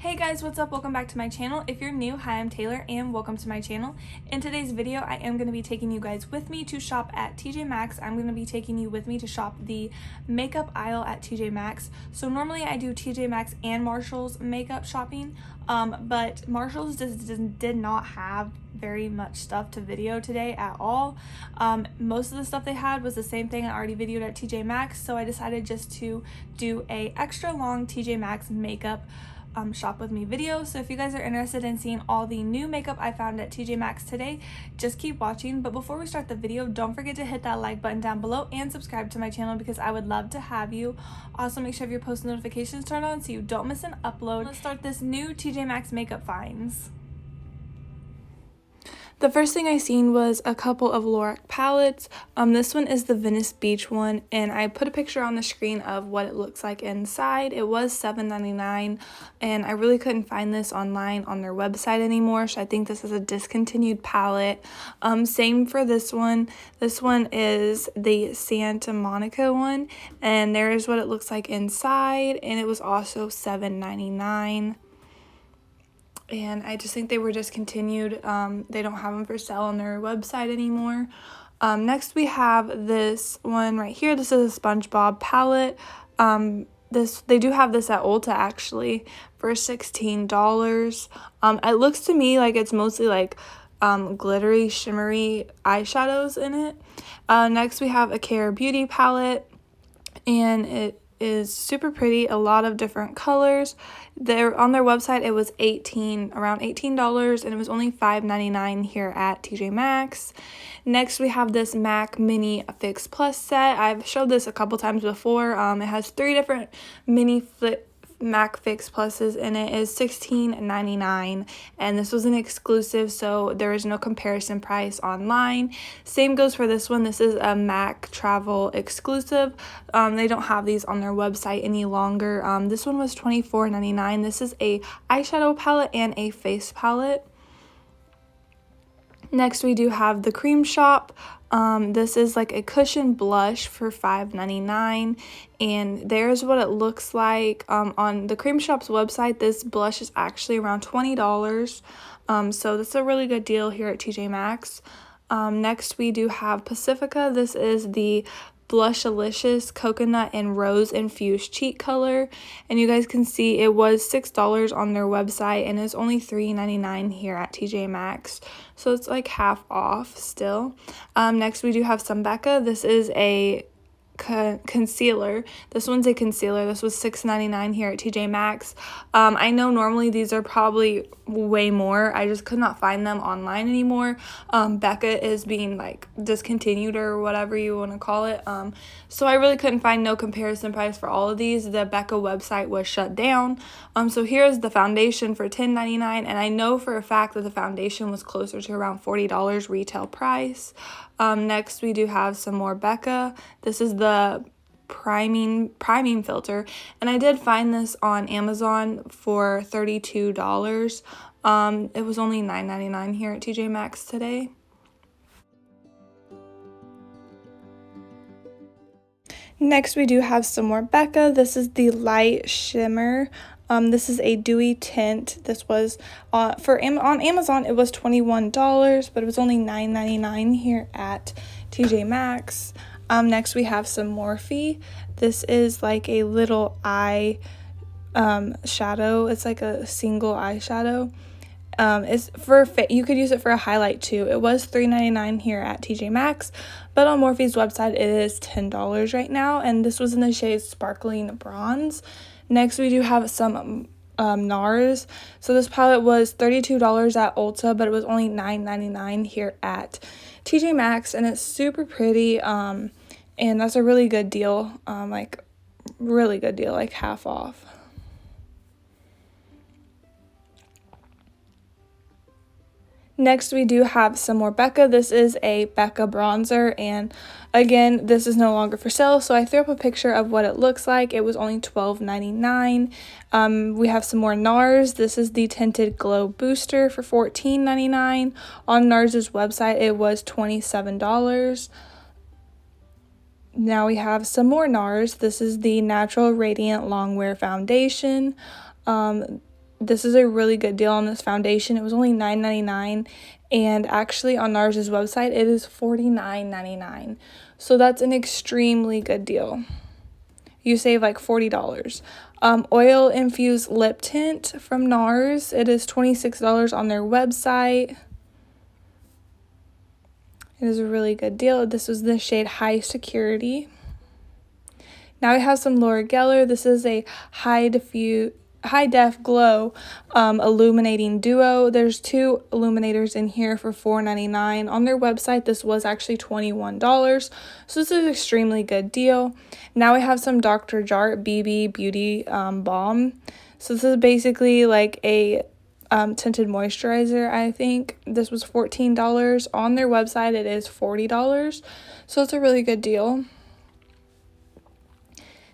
Hey guys, what's up? Welcome back to my channel. If you're new, hi, I'm Taylor and welcome to my channel. In today's video, I am going to be taking you guys with me to shop at TJ Maxx. I'm going to be taking you with me to shop the makeup aisle at TJ Maxx. So normally I do TJ Maxx and Marshall's makeup shopping, but Marshall's did not have very much stuff to video today at all. Most of the stuff they had was the same thing I already videoed at TJ Maxx, so I decided just to do a extra long TJ Maxx makeup shop with me video. So if you guys are interested in seeing all the new makeup I found at TJ Maxx today, just keep watching. But before we start the video, don't forget to hit that like button down below and subscribe to my channel because I would love to have you. Also, make sure you have your post notifications turned on so you don't miss an upload. Let's start this new TJ Maxx makeup finds. The first thing I seen was a couple of Lorac palettes. This one is the Venice Beach one, and I put a picture on the screen of what it looks like inside. It was $7.99, and I really couldn't find this online on their website anymore, so I think this is a discontinued palette. Same for this one. This one is the Santa Monica one, and there is what it looks like inside, and it was also $7.99. And I just think they were discontinued. They don't have them for sale on their website anymore. Next we have this one right here. This is a SpongeBob palette. They do have this at Ulta actually for $16. It looks to me like it's mostly like glittery, shimmery eyeshadows in it. Next we have a Care Beauty palette, and it is super pretty, a lot of different colors. On their website it was around $18, and it was only $5.99 here at TJ Maxx. Next we have this MAC Mini Fix Plus set. I've showed this a couple times before. It has 3 different mini MAC Fix Pluses, and it is $16.99, and this was an exclusive, so there is no comparison price online. Same goes for this one. This is a MAC Travel exclusive. They don't have these on their website any longer. This one was $24.99. This is a eyeshadow palette and a face palette. Next we do have the Cream Shop. This is like a cushion blush for $5.99, and there's what it looks like. On the Cream Shop's website, this blush is actually around $20, so that's a really good deal here at TJ Maxx. Next we do have Pacifica. This is the Blushalicious Coconut and Rose Infused Cheek Color, and you guys can see it was $6 on their website, and it's only $3.99 here at TJ Maxx, so it's like half off still. Next we do have some Becca. This is a concealer. This one's a concealer. This was $6.99 here at TJ Maxx. I know normally these are probably way more. I just could not find them online anymore. Becca is being like discontinued or whatever you want to call it. So I really couldn't find no comparison price for all of these. The Becca website was shut down. So here's the foundation for $10.99, and I know for a fact that the foundation was closer to around $40 retail price. Next we do have some more Becca. This is the priming filter, and I did find this on Amazon for $32. It was only $9.99 here at TJ Maxx today. Next we do have some more Becca. This is the Light Shimmer. This is a dewy tint. This was on Amazon it was $21, but it was only $9.99 here at TJ Maxx. Next we have some Morphe. This is like a little eye shadow. It's like a single eyeshadow. It's for you could use it for a highlight too. It was $3.99 here at TJ Maxx, but on Morphe's website it is $10 right now, and this was in the shade Sparkling Bronze. Next we do have some NARS. So this palette was $32 at Ulta, but it was only $9.99 here at TJ Maxx, and it's super pretty, and that's a really good deal, like really good deal, like half off. Next we do have some more Becca. This is a Becca bronzer, and again this is no longer for sale, so I threw up a picture of what it looks like. It was only $12.99. We have some more NARS. This is the Tinted Glow Booster for $14.99. On NARS's website it was $27. Now we have some more NARS. This is the Natural Radiant Longwear Foundation. this is a really good deal on this foundation. It was only $9.99, and actually on NARS's website it is $49.99. So that's an extremely good deal. You save like $40. Oil infused lip tint from NARS. It is $26 on their website. It is a really good deal. This was the shade High Security. Now we have some Laura Geller. This is a high def glow illuminating duo. There's 2 illuminators in here for $4.99. On their website this was actually $21, so this is an extremely good deal. Now we have some Dr. Jart BB Beauty balm. So this is basically like a tinted moisturizer. I think this was $14. On their website it is $40, so it's a really good deal.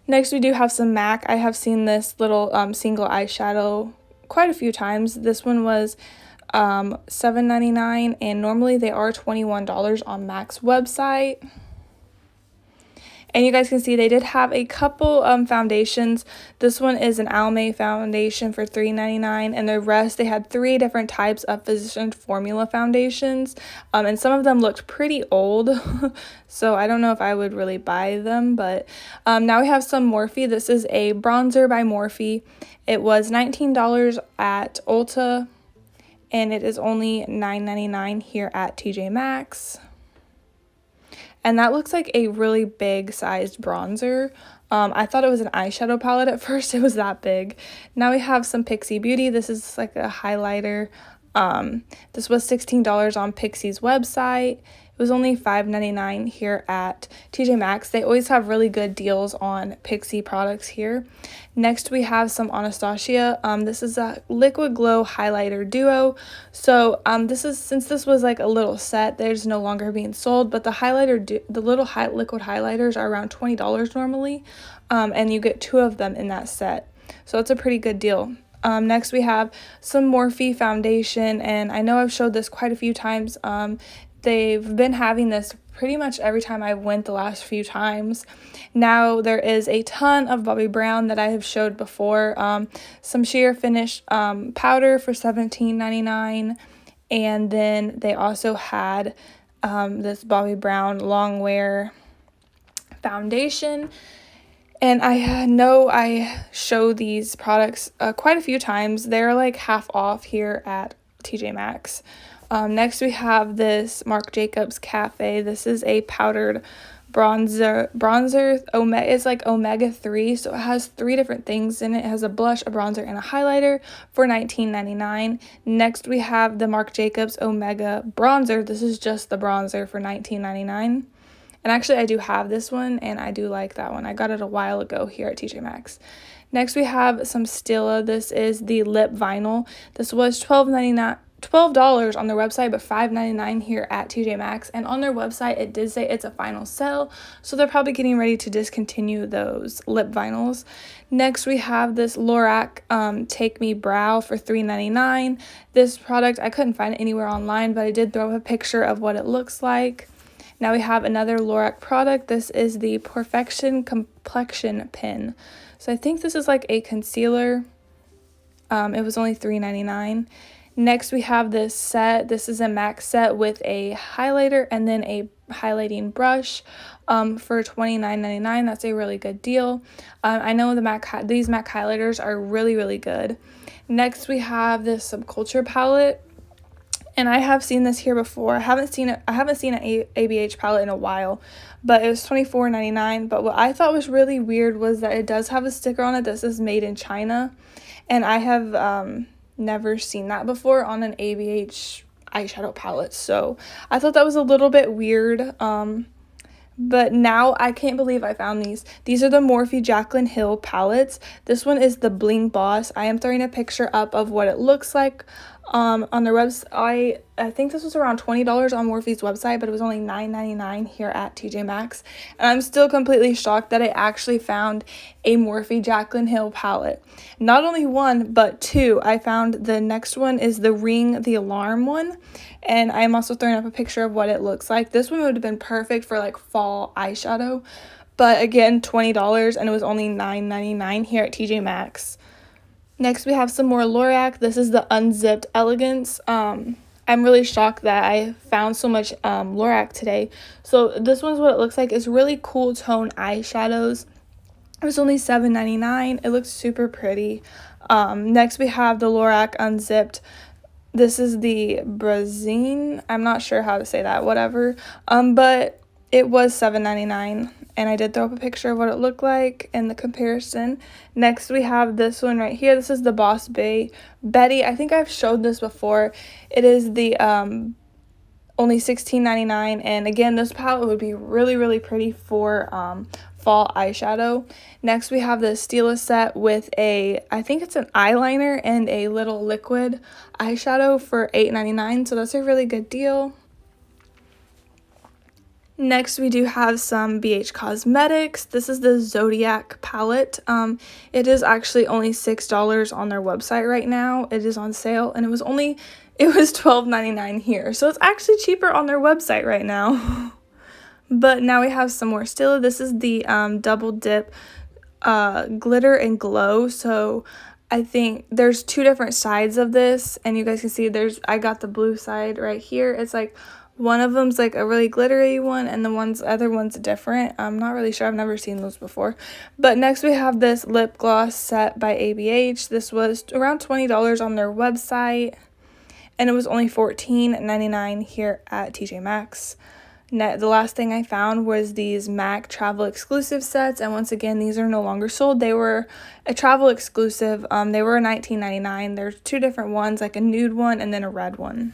Next, we do have some MAC. I have seen this little single eyeshadow quite a few times. This one was $7.99, and normally they are $21 on MAC's website. And you guys can see they did have a couple foundations. This one is an Almay foundation for $3.99, and the rest, they had 3 different types of physician formula foundations, and some of them looked pretty old, so I don't know if I would really buy them. But now we have some Morphe. This is a bronzer by Morphe. It was $19 at Ulta, and it is only $9.99 here at Tjmaxx. And that looks like a really big sized bronzer. I thought it was an eyeshadow palette at first. It was that big. Now we have some Pixi Beauty. This is like a highlighter. This was $16 on Pixi's website. It was only $5.99 here at Tjmaxx. They always have really good deals on Pixi products here. Next, we have some Anastasia. This is a liquid glow highlighter duo. So since this was like a little set, there's no longer being sold. But the little liquid highlighters are around $20 normally, and you get 2 of them in that set. So it's a pretty good deal. Next, we have some Morphe foundation, and I know I've showed this quite a few times. They've been having this pretty much every time I went the last few times. Now there is a ton of Bobbi Brown that I have showed before. Some sheer finish powder for $17.99, and then they also had this Bobbi Brown long wear foundation. And I know I show these products quite a few times. They're like half off here at Tjmaxx. Next, we have this Marc Jacobs Cafe. This is a powdered bronzer. It's like omega-3, so it has 3 different things in it. It has a blush, a bronzer, and a highlighter for $19.99. Next, we have the Marc Jacobs Omega Bronzer. This is just the bronzer for $19.99. And actually, I do have this one, and I do like that one. I got it a while ago here at Tjmaxx. Next, we have some Stila. This is the lip vinyl. This was $12 on their website, but $5.99 here at Tjmaxx. And on their website, it did say it's a final sell, so they're probably getting ready to discontinue those lip vinyls. Next, we have this Lorac Take Me Brow for $3.99. This product, I couldn't find it anywhere online, but I did throw a picture of what it looks like. Now we have another Lorac product. This is the Perfection Complexion Pen. So I think this is like a concealer. It was only $3.99. Next, we have this set. This is a MAC set with a highlighter and then a highlighting brush for $29.99. That's a really good deal. I know these MAC highlighters are really, really good. Next, we have this Subculture palette. And I have seen this here before. I haven't seen an ABH palette in a while, but it was $24.99. But what I thought was really weird was that it does have a sticker on it that says made in China. And I have never seen that before on an ABH eyeshadow palette. So I thought that was a little bit weird. But now I can't believe I found these. These are the Morphe Jaclyn Hill palettes. This one is the Bling Boss. I am throwing a picture up of what it looks like on their website. I think this was around $20 on Morphe's website, but it was only $9.99 here at Tjmaxx. And I'm still completely shocked that I actually found a Morphe Jaclyn Hill palette. Not only one, but 2. I found the next one is the Ring the Alarm one. And I'm also throwing up a picture of what it looks like. This one would have been perfect for like fall eyeshadow. But again, $20, and it was only $9.99 here at Tjmaxx. Next we have some more Lorac. This is the Unzipped Elegance. I'm really shocked that I found so much Lorac today. So this one's what it looks like. It's really cool tone eyeshadows. It was only $7.99. It looks super pretty. Next we have the Lorac Unzipped. This is the Brazine. I'm not sure how to say that, whatever. But it was $7.99. And I did throw up a picture of what it looked like in the comparison. Next, we have this one right here. This is the Boss Bay Betty. I think I've showed this before. It is the only $16.99. And again, this palette would be really, really pretty for fall eyeshadow. Next, we have the Stila set with I think it's an eyeliner and a little liquid eyeshadow for $8.99. So that's a really good deal. Next, we do have some BH Cosmetics. This is the Zodiac palette. It is actually only $6 on their website right now. It is on sale, and it was $12.99 here. So it's actually cheaper on their website right now. But now we have some more Stila. This is the Double Dip Glitter and Glow. So I think there's two different sides of this, and you guys can see I got the blue side right here. It's like one of them's like a really glittery one, and the other one's different. I'm not really sure. I've never seen those before. But next we have this lip gloss set by ABH. This was around $20 on their website, and it was only $14.99 here at Tjmaxx. The last thing I found was these MAC travel exclusive sets, and once again, these are no longer sold. They were a travel exclusive. They were $19.99. There's two different ones, like a nude one and then a red one.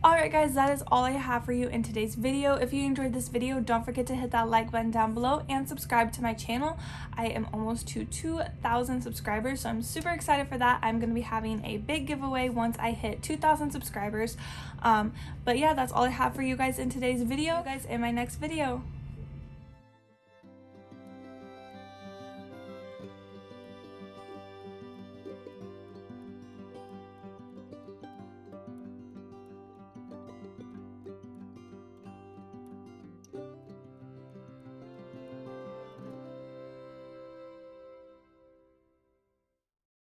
Alright guys, that is all I have for you in today's video. If you enjoyed this video, don't forget to hit that like button down below and subscribe to my channel. I am almost to 2,000 subscribers, so I'm super excited for that. I'm going to be having a big giveaway once I hit 2,000 subscribers. But yeah, that's all I have for you guys in today's video. See you guys in my next video.